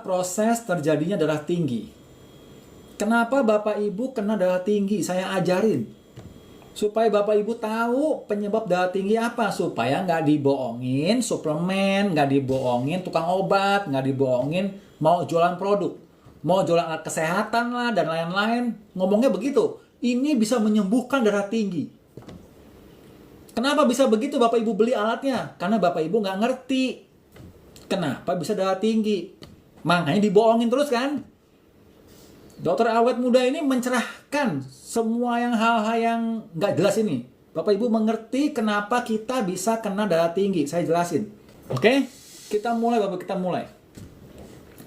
Proses terjadinya darah tinggi. Kenapa Bapak Ibu kena darah tinggi? Saya ajarin. Supaya Bapak Ibu tahu penyebab darah tinggi apa. Supaya nggak dibohongin suplemen, nggak dibohongin tukang obat, nggak dibohongin mau jualan produk. Mau jualan alat kesehatan lah dan lain-lain. Ngomongnya begitu. Ini bisa menyembuhkan darah tinggi. Kenapa bisa begitu Bapak Ibu beli alatnya? Karena Bapak Ibu nggak ngerti. Kenapa bisa darah tinggi? Makanya dibohongin terus kan? Dokter awet muda ini mencerahkan semua hal-hal yang nggak jelas ini. Bapak Ibu mengerti kenapa kita bisa kena darah tinggi. Saya jelasin. Oke? Kita mulai Bapak, kita mulai.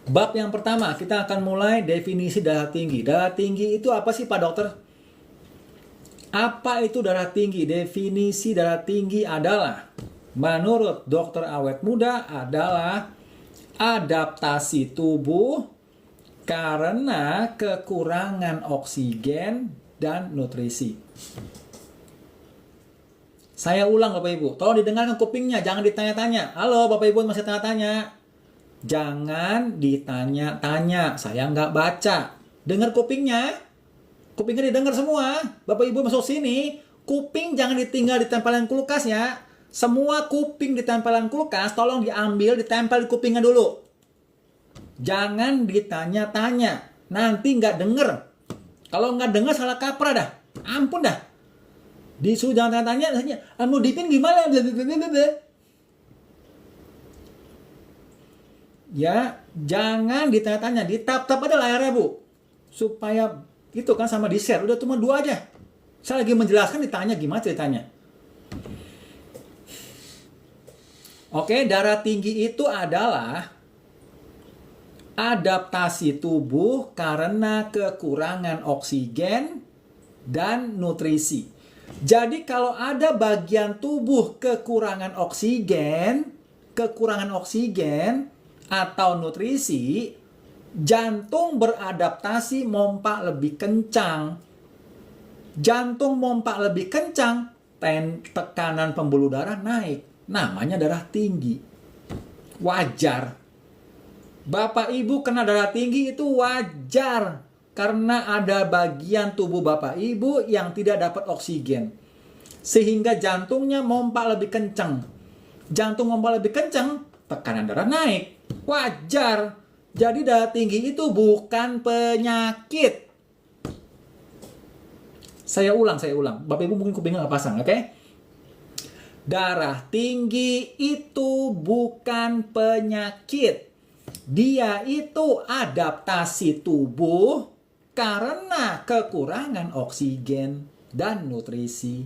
Bab yang pertama, kita akan mulai definisi darah tinggi. Darah tinggi itu apa sih Pak Dokter? Apa itu darah tinggi? Definisi darah tinggi adalah, menurut dokter awet muda, adalah adaptasi tubuh karena kekurangan oksigen dan nutrisi. Saya ulang Bapak Ibu, tolong didengarkan kupingnya, jangan ditanya-tanya. Halo Bapak Ibu masih tanya-tanya. Jangan ditanya-tanya, saya nggak baca. Dengar kupingnya, kupingnya didengar semua. Bapak Ibu masuk sini, kuping jangan ditinggal di tempelan kulkas ya. Semua kuping di tempelan kulkas, tolong diambil, ditempel di kupingnya dulu. Jangan ditanya-tanya. Nanti nggak denger. Kalau nggak denger salah kaprah dah. Ampun dah. Disuruh jangan tanya-tanya. Anu dipin gimana? Ya, jangan ditanya-tanya. Ditap-tap aja layarnya Bu. Supaya itu kan sama di-share. Udah cuma 2 aja. Saya lagi menjelaskan ditanya gimana ceritanya. Oke, darah tinggi itu adalah adaptasi tubuh karena kekurangan oksigen dan nutrisi. Jadi kalau ada bagian tubuh kekurangan oksigen atau nutrisi, jantung beradaptasi mompa lebih kencang. Jantung mompa lebih kencang, tekanan pembuluh darah naik. Namanya darah tinggi. Wajar. Bapak Ibu kena darah tinggi itu wajar. Karena ada bagian tubuh Bapak Ibu yang tidak dapat oksigen. Sehingga jantungnya mompa lebih kencang. Jantung mompa lebih kencang, tekanan darah naik. Wajar. Jadi darah tinggi itu bukan penyakit. Saya ulang. Bapak Ibu mungkin kupingnya nggak pasang, oke? Darah tinggi itu bukan penyakit. Dia itu adaptasi tubuh karena kekurangan oksigen dan nutrisi.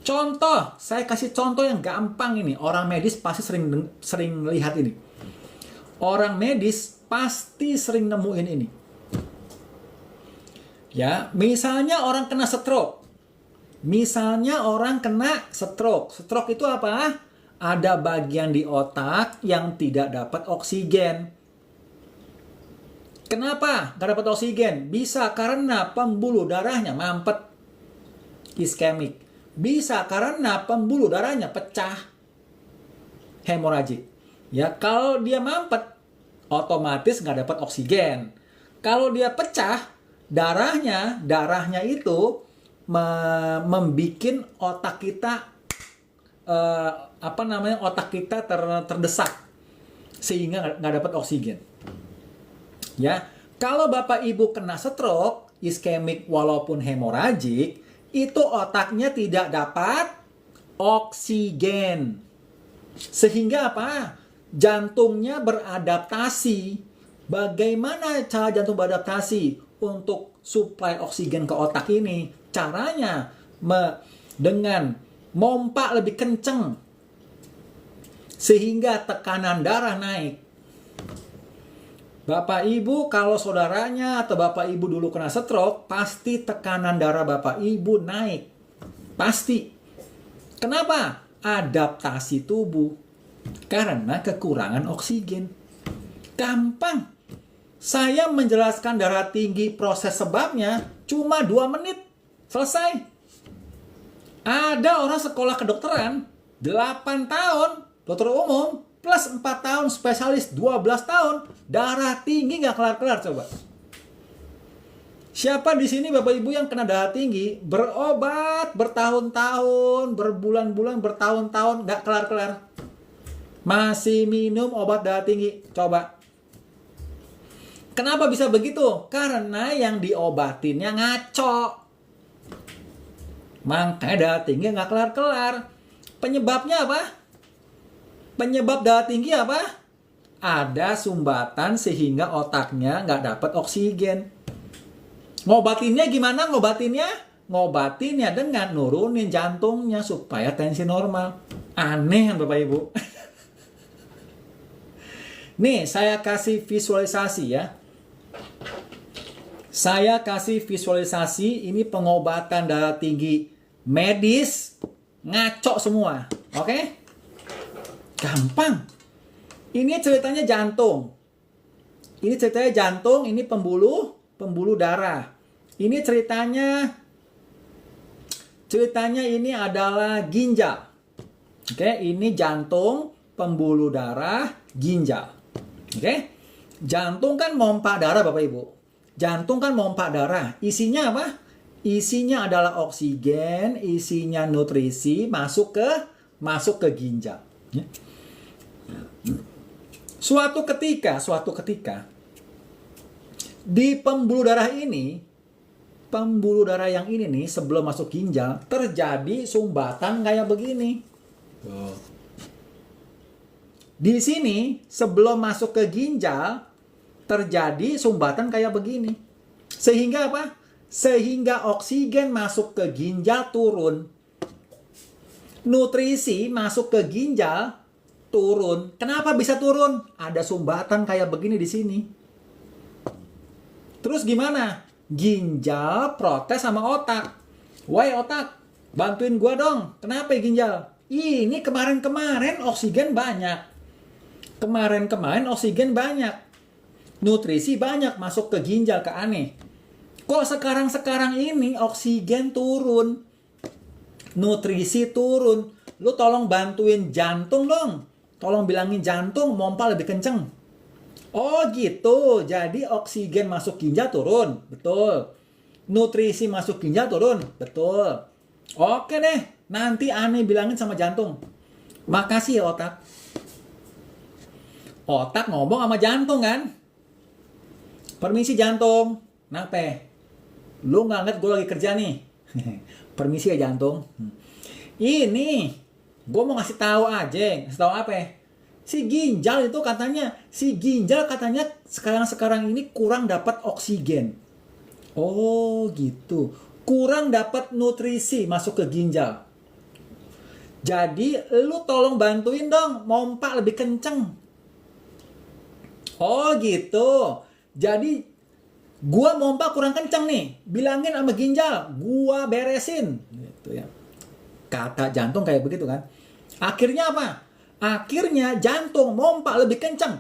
Contoh, saya kasih contoh yang gampang ini. Orang medis pasti sering lihat ini. Orang medis pasti sering nemuin ini. Ya, misalnya orang kena stroke. Stroke itu apa? Ada bagian di otak yang tidak dapat oksigen. Kenapa nggak dapat oksigen? Bisa karena pembuluh darahnya mampet, iskemik. Bisa karena pembuluh darahnya pecah, hemoragik. Ya, kalau dia mampet, otomatis nggak dapat oksigen. Kalau dia pecah, darahnya itu membikin otak kita otak kita terdesak sehingga nggak dapat oksigen. Ya, kalau Bapak Ibu kena stroke, iskemik walaupun hemoragik, itu otaknya tidak dapat oksigen. Sehingga apa? Jantungnya beradaptasi. Bagaimana cara jantung beradaptasi untuk suplai oksigen ke otak ini? Caranya dengan mompa lebih kenceng sehingga tekanan darah naik. Bapak Ibu kalau saudaranya atau Bapak Ibu dulu kena stroke, pasti tekanan darah Bapak Ibu naik. Pasti. Kenapa? Adaptasi tubuh karena kekurangan oksigen. Gampang. Saya menjelaskan darah tinggi proses sebabnya cuma 2 menit. Selesai. Ada orang sekolah kedokteran 8 tahun, dokter umum, plus 4 tahun spesialis 12 tahun, darah tinggi nggak kelar-kelar coba. Siapa di sini Bapak Ibu yang kena darah tinggi, berobat bertahun-tahun, berbulan-bulan, bertahun-tahun, nggak kelar-kelar? Masih minum obat darah tinggi, coba. Kenapa bisa begitu? Karena yang diobatinnya ngaco. Makanya darah tinggi nggak kelar-kelar. Penyebabnya apa? Penyebab darah tinggi apa? Ada sumbatan sehingga otaknya nggak dapat oksigen. Ngobatinnya gimana ngobatinnya? Ngobatinnya dengan nurunin jantungnya supaya tensi normal. Aneh kan Bapak Ibu? Nih, saya kasih visualisasi ya. Saya kasih visualisasi ini pengobatan darah tinggi medis ngaco semua. Oke? Gampang. Ini ceritanya jantung. Ini ceritanya jantung, ini pembuluh darah. Ini ceritanya ini adalah ginjal. Oke, ini jantung, pembuluh darah, ginjal. Oke? Jantung kan mompa darah Bapak Ibu. Jantung kan mompa darah. Isinya apa? Isinya adalah oksigen, isinya nutrisi masuk ke ginjal. Ya. Suatu ketika di pembuluh darah yang ini nih sebelum masuk ginjal terjadi sumbatan kayak begini. Di sini sebelum masuk ke ginjal terjadi sumbatan kayak begini. Sehingga apa? Sehingga oksigen masuk ke ginjal turun. Nutrisi masuk ke ginjal turun. Kenapa bisa turun? Ada sumbatan kayak begini di sini. Terus gimana? Ginjal protes sama otak. Woi otak, bantuin gua dong. Kenapa ya ginjal? Ini kemarin-kemarin oksigen banyak. Kemarin-kemarin oksigen banyak. Nutrisi banyak masuk ke ginjal, ke aneh. Kok sekarang ini oksigen turun? Nutrisi turun. Lu tolong bantuin jantung dong. Tolong bilangin jantung mompa lebih kenceng. Oh gitu, jadi oksigen masuk ginjal turun, betul. Nutrisi masuk ginjal turun, betul. Oke deh, nanti aneh bilangin sama jantung. Makasih ya otak. Otak ngomong sama jantung kan? Permisi jantung. Kenapa? Lu nggak ngeliat gue lagi kerja nih. Permisi ya jantung. Ini, gue mau ngasih tahu aja. Ngasih tahu apa ya? Si ginjal katanya sekarang ini kurang dapat oksigen. Oh gitu. Kurang dapat nutrisi masuk ke ginjal. Jadi lu tolong bantuin dong mompa lebih kenceng. Oh gitu. Jadi gua mompa kurang kenceng nih. Bilangin sama ginjal, gua beresin. Gitu ya. Kata jantung kayak begitu kan. Akhirnya apa? Akhirnya jantung mompa lebih kencang.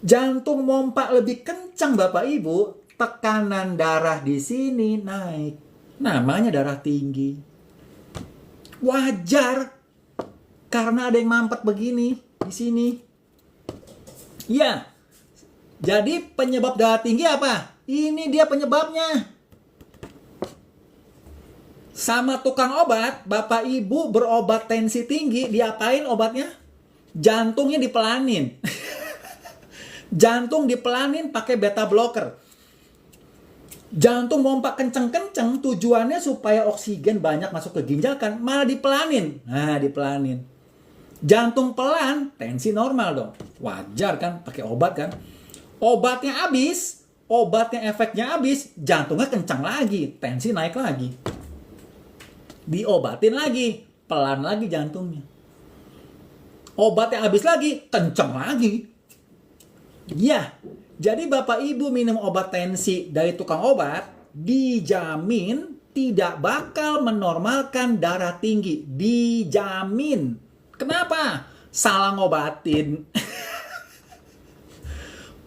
Jantung mompa lebih kencang Bapak Ibu, tekanan darah di sini naik. Namanya darah tinggi. Wajar karena ada yang mampet begini di sini. Ya. Jadi penyebab darah tinggi apa? Ini dia penyebabnya. Sama tukang obat, Bapak Ibu berobat tensi tinggi, diapain obatnya? Jantungnya dipelanin. Jantung dipelanin pakai beta blocker. Jantung mompa kenceng-kenceng, tujuannya supaya oksigen banyak masuk ke ginjal kan, malah dipelanin. Nah, dipelanin. Jantung pelan, tensi normal dong. Wajar kan, pakai obat kan. Obatnya habis, efeknya habis, jantungnya kencang lagi, tensi naik lagi. Diobatin lagi, pelan lagi jantungnya. Obatnya habis lagi, kenceng lagi. Ya, jadi Bapak Ibu minum obat tensi dari tukang obat, dijamin tidak bakal menormalkan darah tinggi. Dijamin. Kenapa? Salah ngobatin.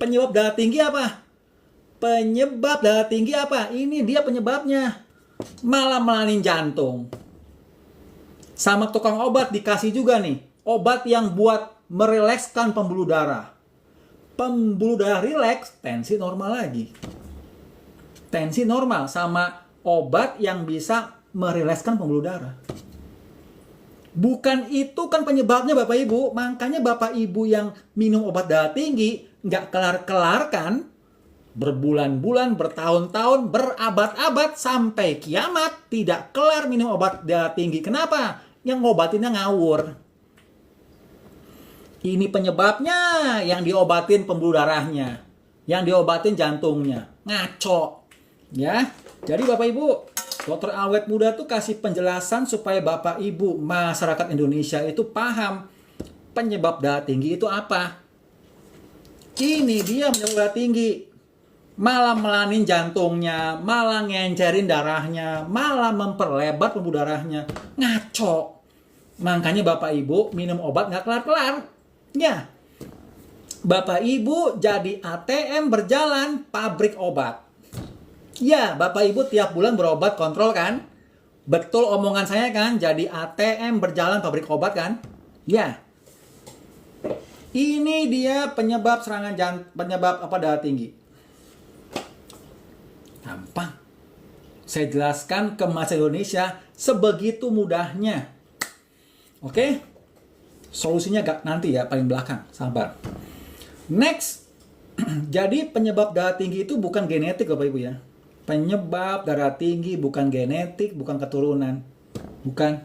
Penyebab darah tinggi apa? Penyebab darah tinggi apa? Ini dia penyebabnya. malah melanin jantung. Sama tukang obat dikasih juga nih, obat yang buat merilekskan pembuluh darah. Pembuluh darah rileks, tensi normal lagi. Tensi normal sama obat yang bisa merilekskan pembuluh darah. Bukan itu kan penyebabnya Bapak Ibu. Makanya Bapak Ibu yang minum obat darah tinggi nggak kelar-kelar kan. Berbulan-bulan, bertahun-tahun, berabad-abad sampai kiamat tidak kelar minum obat darah tinggi. Kenapa? Yang ngobatinnya ngawur. Ini penyebabnya, yang diobatin pembuluh darahnya, yang diobatin jantungnya. Ngaco. Ya. Jadi Bapak Ibu, Dokter Awet Muda tuh kasih penjelasan supaya Bapak Ibu masyarakat Indonesia itu paham penyebab darah tinggi itu apa. Ini dia penyebab darah tinggi. Malah melanin jantungnya, malah ngencerin darahnya, malah memperlebar pembuluh darahnya. Ngaco. Makanya Bapak Ibu minum obat nggak kelar-kelar. Ya. Bapak Ibu jadi ATM berjalan pabrik obat. Ya, Bapak Ibu tiap bulan berobat kontrol kan? Betul omongan saya kan? Jadi ATM berjalan pabrik obat kan? Ya. Ini dia penyebab serangan penyebab darah tinggi. Gampang. Saya jelaskan ke masyarakat Indonesia sebegitu mudahnya. Oke? Solusinya nanti ya, paling belakang. Sabar. Next. Jadi penyebab darah tinggi itu bukan genetik Bapak Ibu ya. Penyebab darah tinggi bukan genetik, bukan keturunan. Bukan.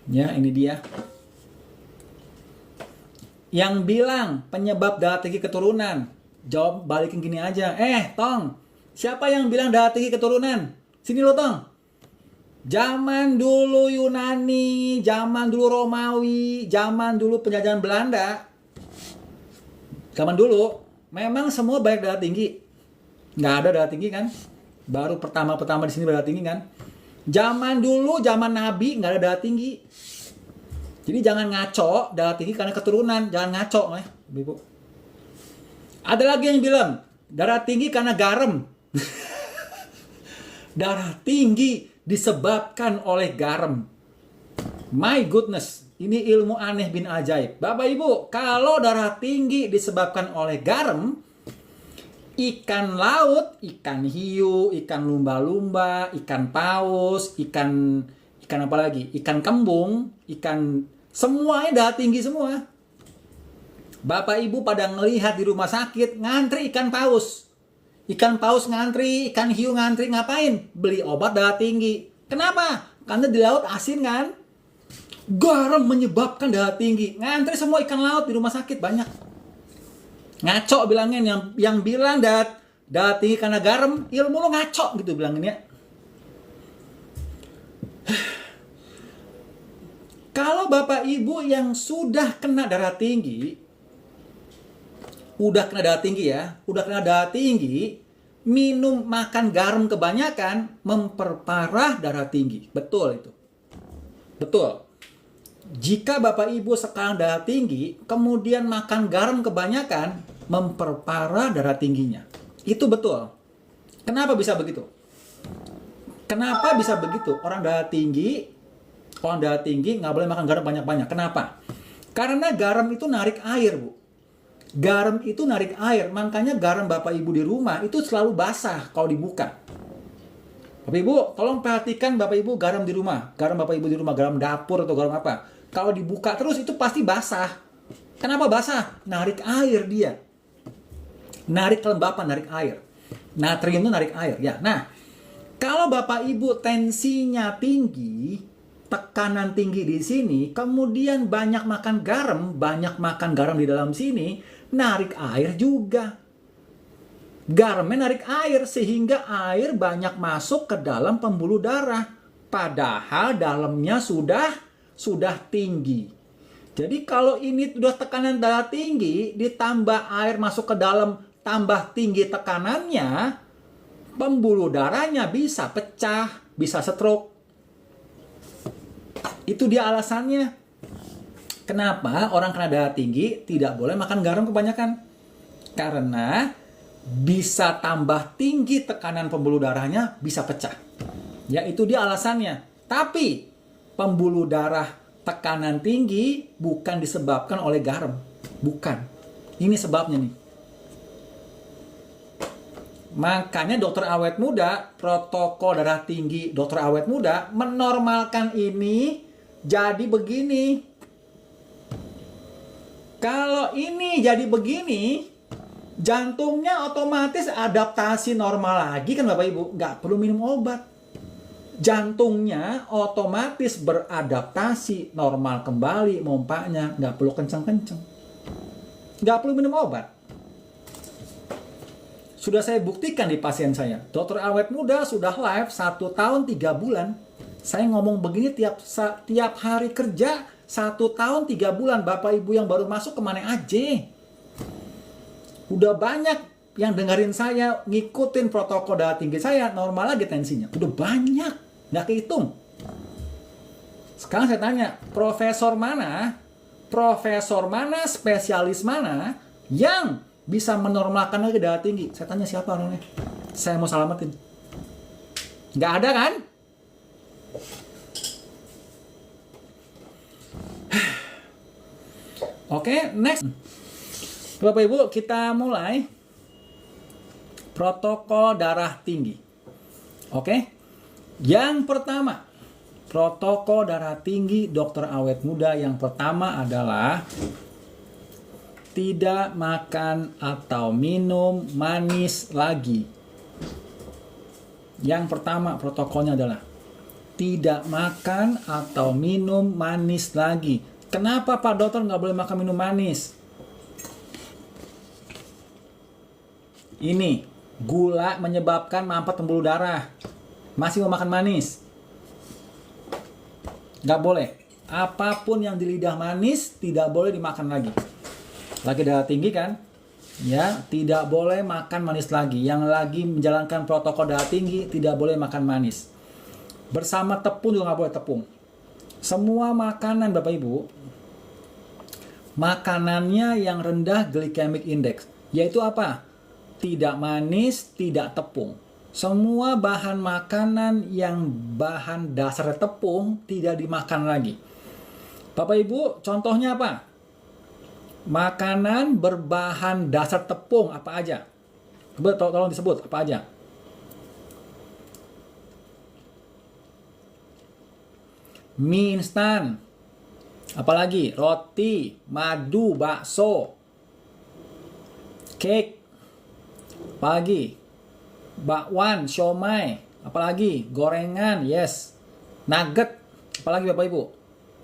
Ya, ini dia. Yang bilang penyebab darah tinggi keturunan, jawab balikin gini aja. Tong, siapa yang bilang darah tinggi keturunan? Sini lo, Tong. Zaman dulu Yunani, zaman dulu Romawi, zaman dulu penjajahan Belanda. Zaman dulu, memang semua banyak darah tinggi. Nggak ada darah tinggi kan? Baru pertama-pertama di sini darah tinggi kan? Zaman dulu, zaman Nabi nggak ada darah tinggi. Jadi jangan ngaco darah tinggi karena keturunan, jangan ngaco ya, Ibu. Ada lagi yang bilang darah tinggi karena garam. Darah tinggi disebabkan oleh garam. My goodness, ini ilmu aneh bin ajaib. Bapak Ibu, kalau darah tinggi disebabkan oleh garam, ikan laut, ikan hiu, ikan lumba-lumba, ikan paus, ikan apa lagi? Ikan kembung, semuanya darah tinggi semua. Bapak Ibu pada ngelihat di rumah sakit ngantri ikan paus. Ikan paus ngantri, ikan hiu ngantri, ngapain? Beli obat darah tinggi. Kenapa? Karena di laut asin kan? Garam menyebabkan darah tinggi. Ngantri semua ikan laut di rumah sakit banyak. Ngaco bilangin, yang bilang darah tinggi karena garam, ilmu lo ngaco gitu bilangin ya. Kalau Bapak Ibu yang sudah kena darah tinggi, udah kena darah tinggi, minum makan garam kebanyakan memperparah darah tinggi. Betul itu. Betul. Jika Bapak Ibu sekarang darah tinggi, kemudian makan garam kebanyakan, memperparah darah tingginya. Itu betul. Kenapa bisa begitu? Kenapa bisa begitu? Orang darah tinggi nggak boleh makan garam banyak-banyak. Kenapa? Karena garam itu narik air, Bu. Garam itu narik air. Makanya garam Bapak Ibu di rumah itu selalu basah kalau dibuka. Bapak Ibu, tolong perhatikan Bapak Ibu garam di rumah. Garam Bapak Ibu di rumah, garam dapur atau garam apa. Kalau dibuka terus itu pasti basah. Kenapa basah? Narik air dia. Narik kelembapan, narik air. Natrium itu narik air. Ya, nah, kalau Bapak Ibu tensinya tinggi, tekanan tinggi di sini, kemudian banyak makan garam di dalam sini, narik air juga. Garamnya narik air sehingga air banyak masuk ke dalam pembuluh darah. Padahal dalamnya sudah tinggi. Jadi kalau ini sudah tekanan darah tinggi, ditambah air masuk ke dalam, tambah tinggi tekanannya, pembuluh darahnya bisa pecah, bisa stroke. Itu dia alasannya. Kenapa orang kena darah tinggi tidak boleh makan garam kebanyakan? Karena bisa tambah tinggi tekanan pembuluh darahnya, bisa pecah. Ya itu dia alasannya. Tapi pembuluh darah tekanan tinggi bukan disebabkan oleh garam. Bukan. Ini sebabnya nih. Makanya dokter awet muda, protokol darah tinggi dokter awet muda menormalkan ini jadi begini. Kalau ini jadi begini, jantungnya otomatis adaptasi normal lagi kan Bapak Ibu. Nggak perlu minum obat. Jantungnya otomatis beradaptasi normal kembali mompanya. Nggak perlu kenceng-kenceng. Nggak perlu minum obat. Sudah saya buktikan di pasien saya. Dokter awet muda sudah live 1 tahun 3 bulan. Saya ngomong begini tiap hari kerja 1 tahun 3 bulan. Bapak Ibu yang baru masuk kemana aja? Udah banyak yang dengerin saya, ngikutin protokol darah tinggi saya, normal lagi tensinya. Udah banyak, nggak kehitung. Sekarang saya tanya, profesor mana, spesialis mana yang bisa menormalkan lagi darah tinggi? Saya tanya siapa orangnya? Saya mau selamatin. Nggak ada kan? Oke, next. Bapak Ibu, kita mulai protokol darah tinggi. Oke? Yang pertama, protokol darah tinggi dokter awet muda yang pertama adalah tidak makan atau minum manis lagi. Yang pertama protokolnya adalah tidak makan atau minum manis lagi. Kenapa Pak Dokter nggak boleh makan minum manis? Ini, gula menyebabkan mampet pembuluh darah. Masih mau makan manis? Nggak boleh. Apapun yang di lidah manis tidak boleh dimakan lagi. Lagi darah tinggi kan? Ya, tidak boleh makan manis lagi. Yang lagi menjalankan protokol darah tinggi tidak boleh makan manis. Bersama tepung juga nggak boleh tepung. Semua makanan Bapak Ibu, makanannya yang rendah glycemic index, yaitu apa? Tidak manis, tidak tepung. Semua bahan makanan yang bahan dasar tepung tidak dimakan lagi. Bapak Ibu, contohnya apa? Makanan berbahan dasar tepung apa aja? Tolong disebut apa aja? Mie instan. Apalagi? Roti, madu, bakso, cake. Apalagi? Bakwan, siomay. Apalagi? Gorengan, yes. Nugget. Apalagi Bapak Ibu?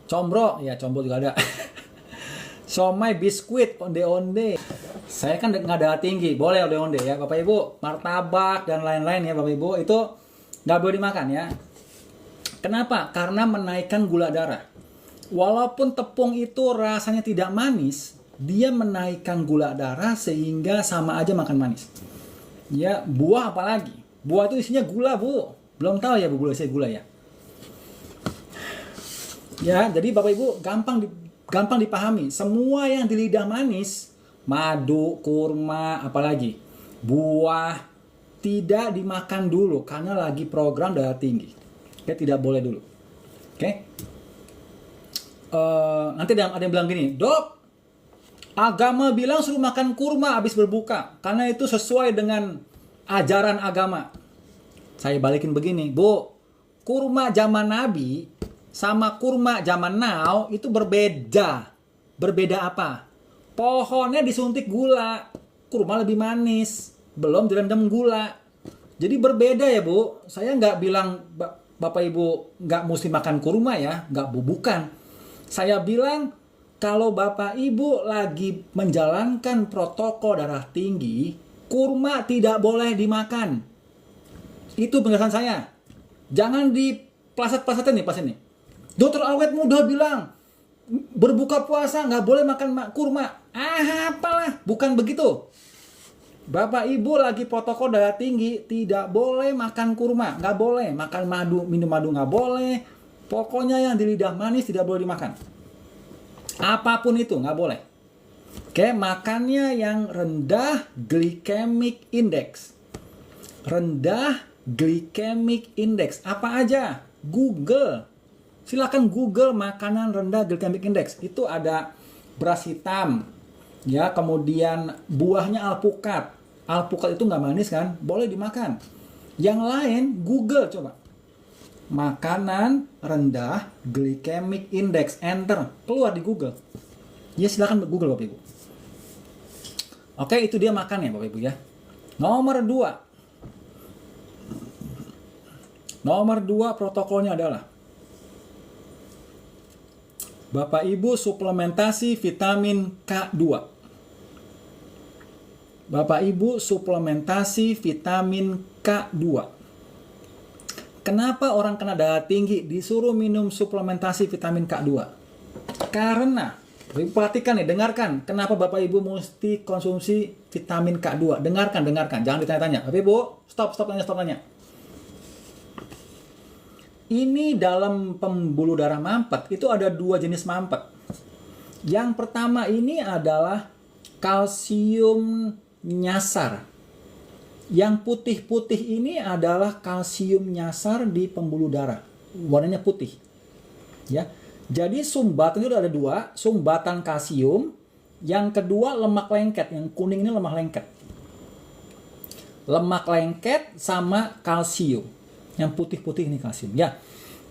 Combro, ya combro juga ada. Siomay, biskuit, onde-onde. Saya kan nggak darah tinggi, boleh onde-onde ya Bapak Ibu. Martabak dan lain-lain ya Bapak Ibu, itu nggak boleh dimakan ya. Kenapa? Karena menaikkan gula darah. Walaupun tepung itu rasanya tidak manis, dia menaikkan gula darah sehingga sama aja makan manis. Ya, buah apalagi? Buah itu isinya gula, Bu. Belum tahu ya Bu, gula isinya gula ya. Ya, jadi Bapak Ibu gampang dipahami. Semua yang di lidah manis, madu, kurma, apalagi buah, tidak dimakan dulu karena lagi program darah tinggi. Oke, tidak boleh dulu. Oke. Nanti ada yang bilang gini, Dok, agama bilang suruh makan kurma habis berbuka karena itu sesuai dengan ajaran agama. Saya balikin begini, Bu, kurma zaman Nabi sama kurma zaman now itu berbeda. Berbeda apa? Pohonnya disuntik gula, kurma lebih manis, belum direndam gula. Jadi berbeda ya Bu. Saya nggak bilang Bapak Ibu nggak mesti makan kurma ya, nggak, bukan. Saya bilang kalau Bapak Ibu lagi menjalankan protokol darah tinggi, kurma tidak boleh dimakan. Itu penjelasan saya. Jangan diplasat-plasatin nih pas ini. Dokter awet muda bilang berbuka puasa nggak boleh makan kurma. Apalah, bukan begitu. Bapak Ibu lagi protokol darah tinggi, tidak boleh makan kurma, nggak boleh makan madu, minum madu nggak boleh. Pokoknya yang di lidah manis tidak boleh dimakan. Apapun itu nggak boleh. Oke, makannya yang rendah glycemic index, rendah glycemic index. Apa aja? Google. Silakan Google makanan rendah glycemic index. Itu ada beras hitam, ya, kemudian buahnya alpukat. Alpukat itu nggak manis kan? Boleh dimakan. Yang lain Google coba. Makanan rendah glycemic index, enter, keluar di Google. Ya silakan Google Bapak Ibu. Oke, itu dia makan ya Bapak Ibu ya. Nomor 2 protokolnya adalah Bapak Ibu suplementasi vitamin K2. Bapak Ibu suplementasi vitamin K2. Kenapa orang kena darah tinggi disuruh minum suplementasi vitamin K2? Karena, perhatikan nih, dengarkan. Kenapa Bapak Ibu mesti konsumsi vitamin K2? Dengarkan. Jangan ditanya-tanya. Bapak Ibu, stop tanya. Ini dalam pembuluh darah mampet, itu ada 2 jenis mampet. Yang pertama ini adalah kalsium nyasar. Yang putih-putih ini adalah kalsium nyasar di pembuluh darah. Warnanya putih. Ya. Jadi sumbatan itu ada 2, sumbatan kalsium, yang kedua lemak lengket, yang kuning ini lemak lengket. Lemak lengket sama kalsium. Yang putih-putih ini kalsium. Ya.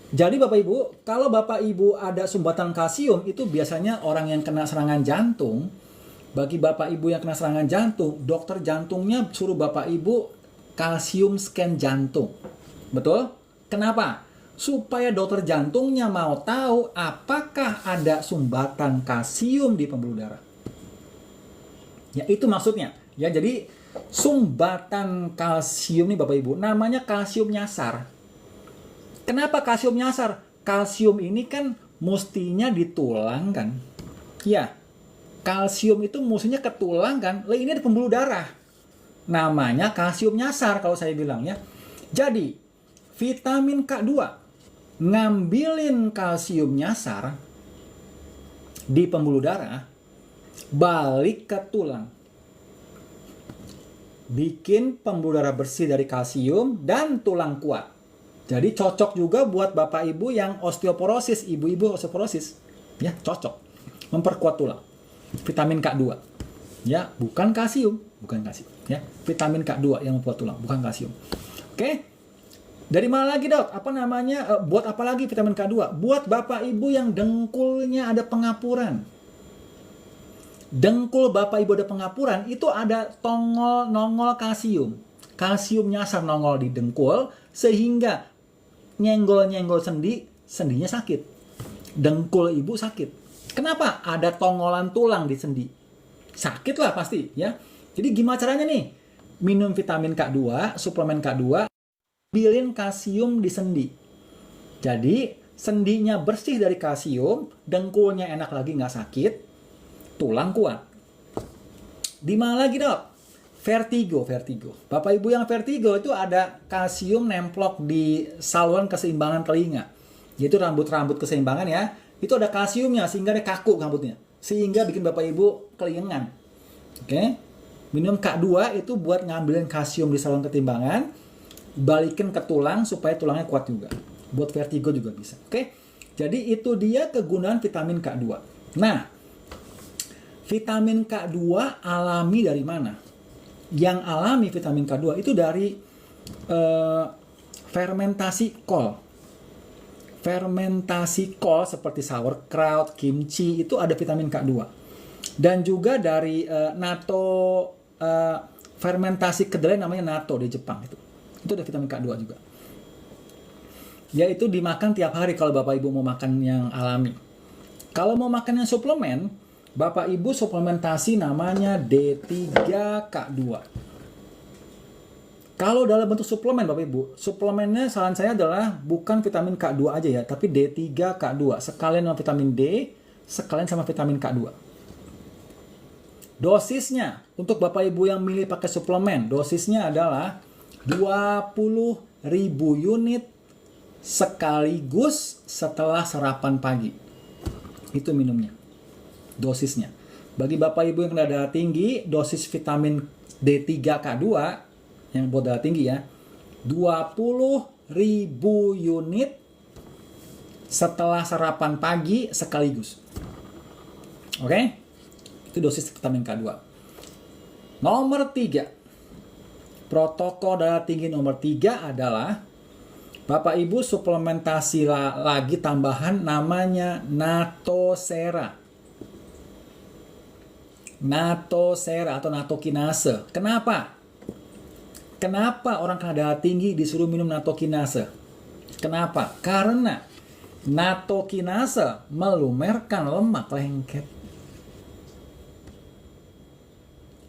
Jadi Bapak Ibu, kalau Bapak Ibu ada sumbatan kalsium, itu biasanya orang yang kena serangan jantung. Bagi Bapak Ibu yang kena serangan jantung, dokter jantungnya suruh Bapak Ibu kalsium scan jantung. Betul? Kenapa? Supaya dokter jantungnya mau tahu apakah ada sumbatan kalsium di pembuluh darah. Ya, itu maksudnya. Ya, jadi sumbatan kalsium nih Bapak Ibu, namanya kalsium nyasar. Kenapa kalsium nyasar? Kalsium ini kan mestinya di tulang kan? Ya, kalsium itu mestinya ke tulang kan? Lah ini di pembuluh darah. Namanya kalsium nyasar kalau saya bilang ya. Jadi, vitamin K2 ngambilin kalsium nyasar di pembuluh darah, balik ke tulang. Bikin pembuluh darah bersih dari kalsium dan tulang kuat. Jadi cocok juga buat Bapak Ibu yang osteoporosis, ibu-ibu osteoporosis. Ya, cocok. Memperkuat tulang. Vitamin K2. Ya, bukan kalsium, ya. Vitamin K2 yang memperkuat tulang, bukan kalsium. Oke. Dari mana lagi, Dok? Apa namanya? Buat apa lagi vitamin K2? Buat Bapak Ibu yang dengkulnya ada pengapuran. Dengkul Bapak Ibu ada pengapuran, itu ada nongol kalsium. Kalsium nyasar nongol di dengkul, sehingga nyenggol-nyenggol sendinya sakit. Dengkul Ibu sakit. Kenapa? Ada tongolan tulang di sendi. Sakit lah pasti, ya. Jadi gimana caranya nih? Minum vitamin K2, suplemen K2, ambilin kalsium di sendi. Jadi, sendinya bersih dari kalsium, dengkulnya enak lagi, nggak sakit, tulang kuat. Di mana lagi, Dok? Vertigo. Bapak Ibu yang vertigo itu ada kalsium nemplok di saluran keseimbangan telinga. Yaitu rambut-rambut keseimbangan ya. Itu ada kalsiumnya sehingga dia kaku rambutnya. Sehingga bikin Bapak Ibu keliengan. Oke. Minum K2 itu buat ngambilin kalsium di saluran keseimbangan, balikin ke tulang supaya tulangnya kuat juga. Buat vertigo juga bisa. Oke. Jadi itu dia kegunaan vitamin K2. Nah, vitamin K2 alami dari mana? Yang alami vitamin K2 itu dari fermentasi kol. Fermentasi kol seperti sauerkraut, kimchi itu ada vitamin K2. Dan juga dari fermentasi kedelai namanya natto di Jepang itu. Itu ada vitamin K2 juga. Yaitu dimakan tiap hari kalau Bapak Ibu mau makan yang alami. Kalau mau makan yang suplemen, Bapak Ibu suplementasi namanya D3K2. Kalau dalam bentuk suplemen Bapak Ibu, suplemennya saran saya adalah bukan vitamin K2 aja ya, tapi D3K2. Sekalian sama vitamin D, sekalian sama vitamin K2. Dosisnya, untuk Bapak Ibu yang milih pakai suplemen, dosisnya adalah 20.000 unit sekaligus setelah sarapan pagi. Itu minumnya. Dosisnya. Bagi Bapak Ibu yang kena darah tinggi, dosis vitamin D3K2 yang buat darah tinggi ya, 20.000 unit setelah sarapan pagi sekaligus. Oke? Itu dosis vitamin K2. Nomor 3. Protokol darah tinggi nomor 3 adalah Bapak Ibu suplementasi lagi tambahan namanya natosera. Natosera atau natokinase. Kenapa? Kenapa orang kena darah tinggi disuruh minum natokinase? Kenapa? Karena natokinase melumerkan lemak lengket.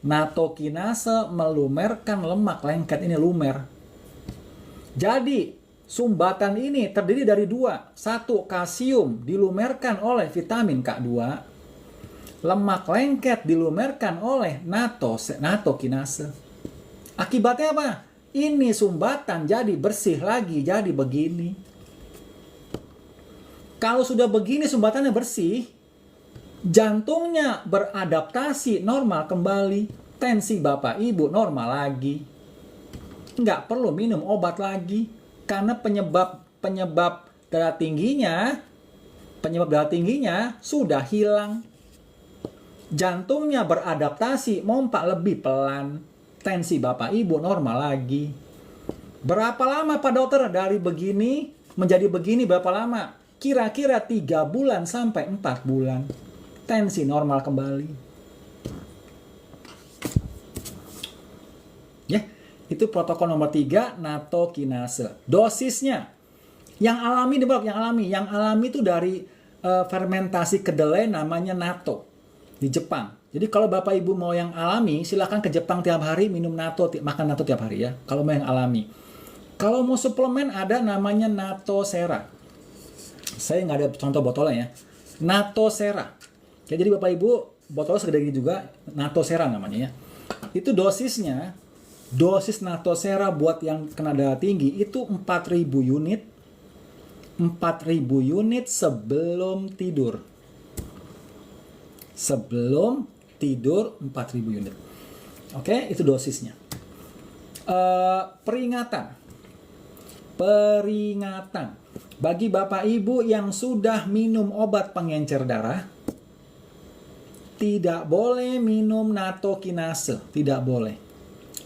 Natokinase melumerkan lemak lengket. Ini lumer. Jadi, sumbatan ini terdiri dari dua. Satu, kalsium dilumerkan oleh vitamin K2. Lemak lengket dilumerkan oleh natokinase. Akibatnya apa? Ini sumbatan jadi bersih lagi, jadi begini. Kalau sudah begini sumbatannya bersih, jantungnya beradaptasi normal kembali. Tensi Bapak Ibu normal lagi. Nggak perlu minum obat lagi. Karena penyebab darah tingginya sudah hilang. Jantungnya beradaptasi, mompa lebih pelan. Tensi Bapak Ibu normal lagi. Berapa lama Pak Dokter dari begini menjadi begini berapa lama? Kira-kira 3 bulan sampai 4 bulan. Tensi normal kembali. Ya, itu protokol nomor 3, natokinase. Dosisnya yang alami yang alami itu dari fermentasi kedelai namanya natto di Jepang. Jadi kalau Bapak Ibu mau yang alami, silakan ke Jepang tiap hari minum natto, makan natto tiap hari ya. Kalau mau yang alami. Kalau mau suplemen ada namanya natosera. Saya nggak ada contoh botolnya ya. Natosera. Ya, jadi Bapak Ibu botolnya segede gini juga, natosera namanya ya. Itu dosisnya, dosis natosera buat yang kena darah tinggi itu 4.000 unit. 4.000 unit sebelum tidur. Sebelum tidur 4.000 unit. Oke, itu dosisnya. Peringatan. Bagi Bapak Ibu yang sudah minum obat pengencer darah, tidak boleh minum natokinase, tidak boleh.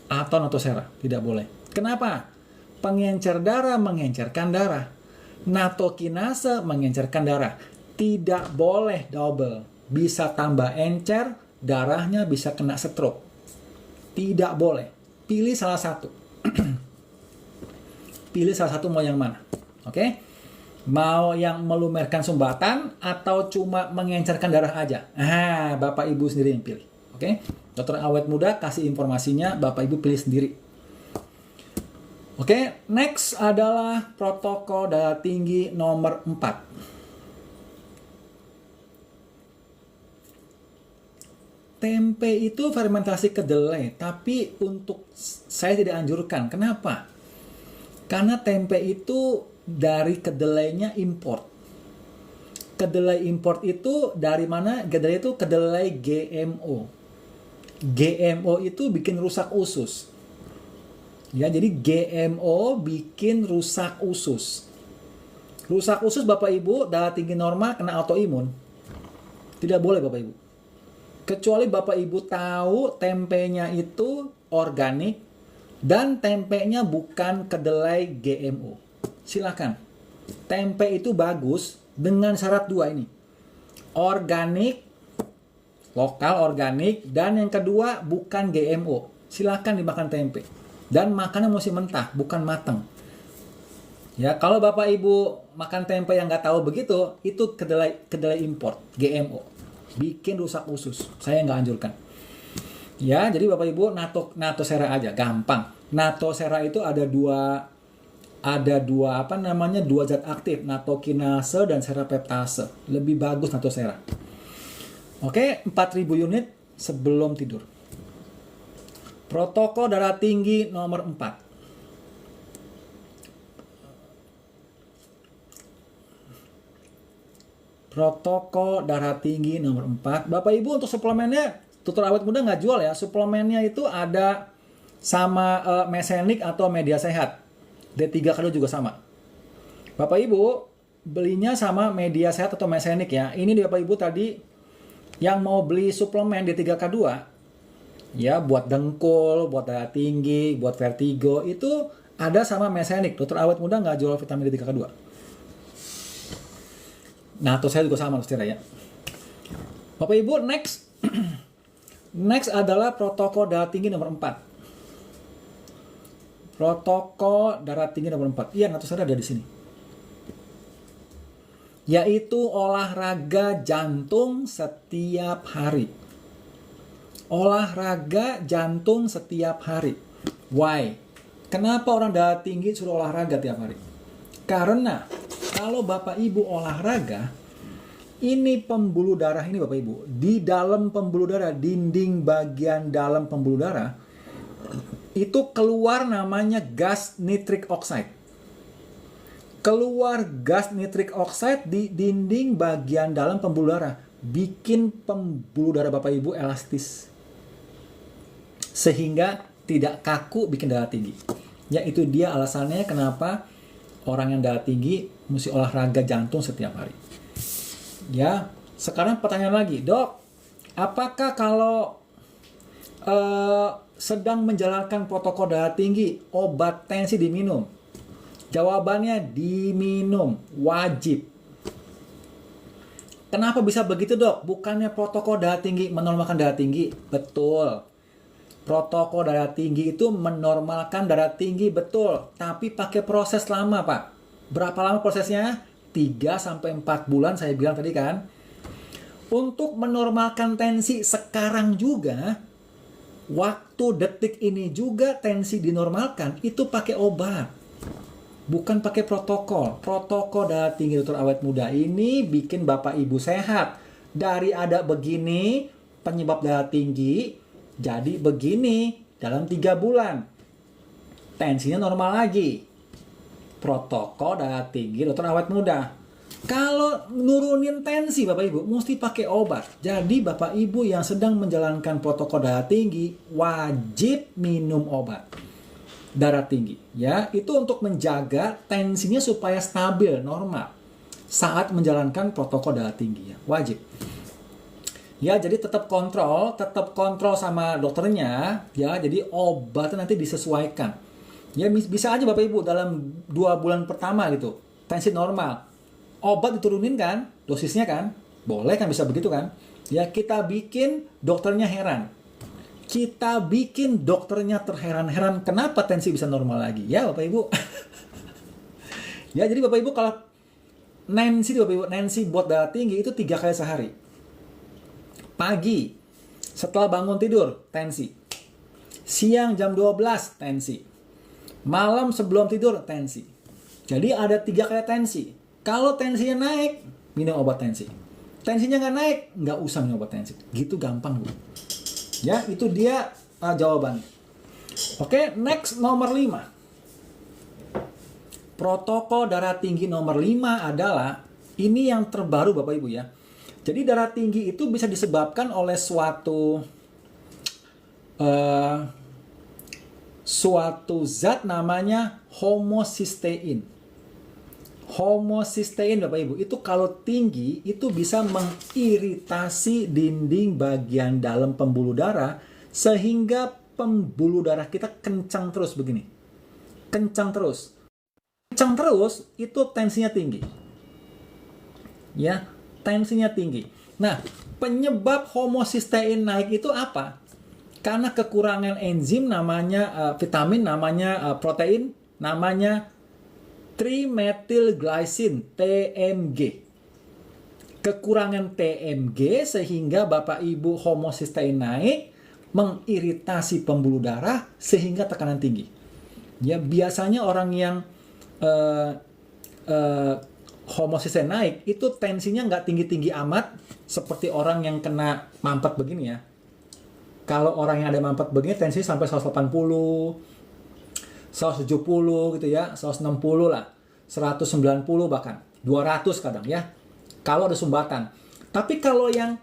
Atau natosera, tidak boleh. Kenapa? Pengencer darah mengencerkan darah. Natokinase mengencerkan darah. Tidak boleh double. Bisa tambah encer, darahnya bisa kena stroke. Tidak boleh. Pilih salah satu. Pilih salah satu mau yang mana. Oke? Mau yang melumerkan sumbatan atau cuma mengencerkan darah aja? Bapak Ibu sendiri yang pilih. Oke? Dokter Awet Muda kasih informasinya, Bapak Ibu pilih sendiri. Oke, next adalah protokol darah tinggi nomor 4. Tempe itu fermentasi kedelai, tapi untuk saya tidak anjurkan. Kenapa? Karena tempe itu dari kedelainya import. Kedelai import itu dari mana? Kedelai itu kedelai GMO. GMO itu bikin rusak usus. Ya, jadi GMO bikin rusak usus. Rusak usus Bapak Ibu, darah tinggi normal kena autoimun. Tidak boleh Bapak Ibu. Kecuali Bapak Ibu tahu tempenya itu organik dan tempenya bukan kedelai GMO. Silakan. Tempe itu bagus dengan syarat dua ini. Organik, lokal organik, dan yang kedua bukan GMO. Silakan dimakan tempe. Dan makannya mesti mentah, bukan matang. Ya, kalau Bapak Ibu makan tempe yang nggak tahu begitu, itu kedelai import, GMO. Bikin rusak usus. Saya nggak anjurkan. Ya, jadi Bapak Ibu natosera aja, gampang. Natosera itu ada dua zat aktif, natokinase dan serapeptase. Lebih bagus natosera. Oke, 4.000 unit sebelum tidur. Protokol darah tinggi nomor 4. Protokol darah tinggi nomor 4. Bapak Ibu untuk suplemennya, Dokter Awet Muda nggak jual ya. Suplemennya itu ada sama Mesenik atau Media Sehat. D3K2 juga sama. Bapak Ibu belinya sama Media Sehat atau Mesenik ya. Ini Bapak Ibu tadi yang mau beli suplemen D3K2 ya, buat dengkul, buat darah tinggi, buat vertigo, itu ada sama Mesenik. Dokter Awet Muda nggak jual vitamin D3K2. Nah, atau saya juga sama, saudara ya. Bapak Ibu, next. Next adalah protokol darah tinggi nomor 4. Protokol darah tinggi nomor 4. Iya, atau saudara ada di sini. Yaitu olahraga jantung setiap hari. Olahraga jantung setiap hari. Why? Kenapa orang darah tinggi suruh olahraga tiap hari? Karena kalau Bapak Ibu olahraga, ini pembuluh darah ini Bapak Ibu, di dalam pembuluh darah, dinding bagian dalam pembuluh darah, itu keluar namanya gas nitric oxide. Keluar gas nitric oxide di dinding bagian dalam pembuluh darah, bikin pembuluh darah Bapak Ibu elastis, sehingga tidak kaku, bikin darah tinggi. Ya, itu dia alasannya kenapa orang yang darah tinggi mesti olahraga jantung setiap hari. Ya, sekarang pertanyaan lagi, Dok, apakah kalau sedang menjalankan protokol darah tinggi, obat tensi diminum? Jawabannya diminum, wajib. Kenapa bisa begitu, Dok? Bukannya protokol darah tinggi menormalkan darah tinggi? Betul. Protokol darah tinggi itu menormalkan darah tinggi, betul. Tapi pakai proses lama, Pak. Berapa lama prosesnya? 3-4 bulan, saya bilang tadi kan. Untuk menormalkan tensi sekarang juga, waktu detik ini juga tensi dinormalkan, itu pakai obat. Bukan pakai protokol. Protokol darah tinggi Dokter Awet Muda ini bikin Bapak Ibu sehat. Dari ada begini, penyebab darah tinggi, jadi begini dalam 3 bulan. Tensinya normal lagi. Protokol darah tinggi Dokter Awet Muda. Kalau nurunin tensi Bapak Ibu, mesti pakai obat. Jadi Bapak Ibu yang sedang menjalankan protokol darah tinggi, wajib minum obat darah tinggi, ya. Itu untuk menjaga tensinya supaya stabil, normal saat menjalankan protokol darah tinggi, ya. Wajib. Ya, jadi tetap kontrol sama dokternya, ya. Jadi obatnya nanti disesuaikan. Ya, bisa aja Bapak Ibu dalam 2 bulan pertama gitu, tensi normal. Obat diturunin kan, dosisnya kan? Boleh kan, bisa begitu kan? Ya, kita bikin dokternya heran. Kita bikin dokternya terheran-heran kenapa tensi bisa normal lagi. Ya Bapak Ibu. Ya, jadi Bapak Ibu kalau Nancy buat darah tinggi itu 3 kali sehari. Pagi setelah bangun tidur tensi. Siang jam 12 tensi. Malam sebelum tidur tensi. Jadi ada 3 kali tensi. Kalau tensinya naik, minum obat tensi. Tensinya nggak naik, nggak usah minum obat tensi. Gitu gampang, Bu. Ya, itu dia jawabannya. Oke, next nomor 5. Protokol darah tinggi nomor 5 adalah, ini yang terbaru Bapak Ibu ya. Jadi darah tinggi itu bisa disebabkan oleh suatu zat namanya homocysteine. Homocysteine Bapak Ibu, itu kalau tinggi itu bisa mengiritasi dinding bagian dalam pembuluh darah sehingga pembuluh darah kita kencang terus begini. Kencang terus itu tensinya tinggi. Ya, tensinya tinggi. Nah, penyebab homocysteine naik itu apa? Karena kekurangan enzim namanya vitamin, namanya protein, namanya trimethylglycine, TMG. Kekurangan TMG sehingga Bapak Ibu homocysteine naik, mengiritasi pembuluh darah sehingga tekanan tinggi. Ya, biasanya orang yang homocysteine naik itu tensinya nggak tinggi-tinggi amat seperti orang yang kena mampet begini ya. Kalau orang yang ada mampet begini tensi sampai 180, 170 gitu ya, 160 lah, 190 bahkan, 200 kadang ya, kalau ada sumbatan. Tapi kalau yang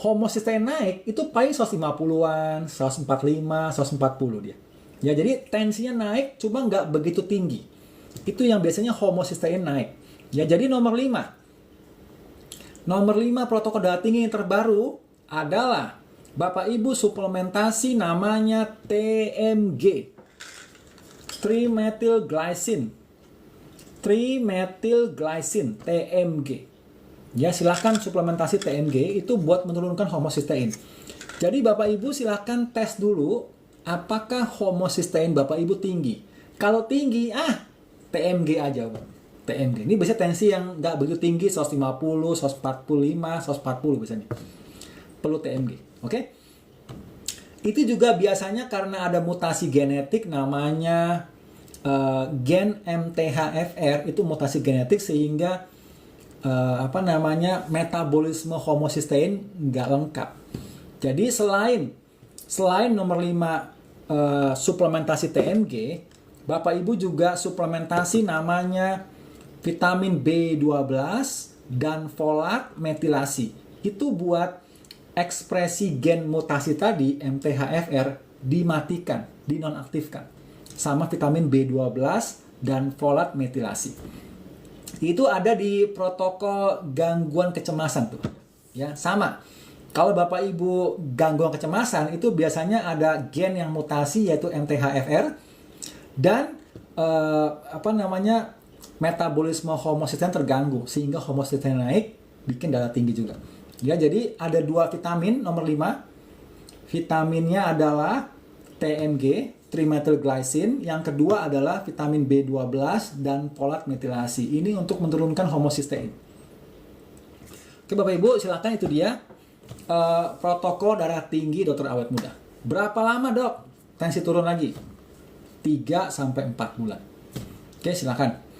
homocysteine naik, itu paling 150-an, 145, 140 dia. Ya, jadi tensinya naik, cuma nggak begitu tinggi. Itu yang biasanya homocysteine naik. Ya, jadi nomor 5. Nomor 5 protokol darah tinggi yang terbaru adalah Bapak Ibu suplementasi namanya TMG. Trimethylglycine. Trimethylglycine, TMG. Ya, silahkan suplementasi TMG itu buat menurunkan homocysteine. Jadi Bapak Ibu silahkan tes dulu apakah homocysteine Bapak Ibu tinggi. Kalau tinggi, TMG aja, Bang. TMG. Ini biasanya tensi yang nggak begitu tinggi, 150, 145, 140 biasanya. Perlu TMG, oke? Itu juga biasanya karena ada mutasi genetik namanya gen MTHFR, itu mutasi genetik sehingga metabolisme homocysteine nggak lengkap. Jadi selain nomor 5 suplementasi TMG, Bapak Ibu juga suplementasi namanya vitamin B12 dan folat metilasi. Itu buat ekspresi gen mutasi tadi MTHFR dimatikan, dinonaktifkan sama vitamin B12 dan folat metilasi. Itu ada di protokol gangguan kecemasan tuh. Ya, sama. Kalau Bapak Ibu gangguan kecemasan itu biasanya ada gen yang mutasi yaitu MTHFR dan metabolisme homocysteine terganggu sehingga homocysteine naik, bikin darah tinggi juga. Ya, jadi ada 2 vitamin nomor 5. Vitaminnya adalah TMG, trimethylglycine. Yang kedua adalah vitamin B12 dan folat metilasi. Ini untuk menurunkan homocysteine. Oke Bapak Ibu, silakan itu dia protokol darah tinggi dokter awet muda. Berapa lama dok tensi turun lagi? 3-4 bulan. Oke, silakan.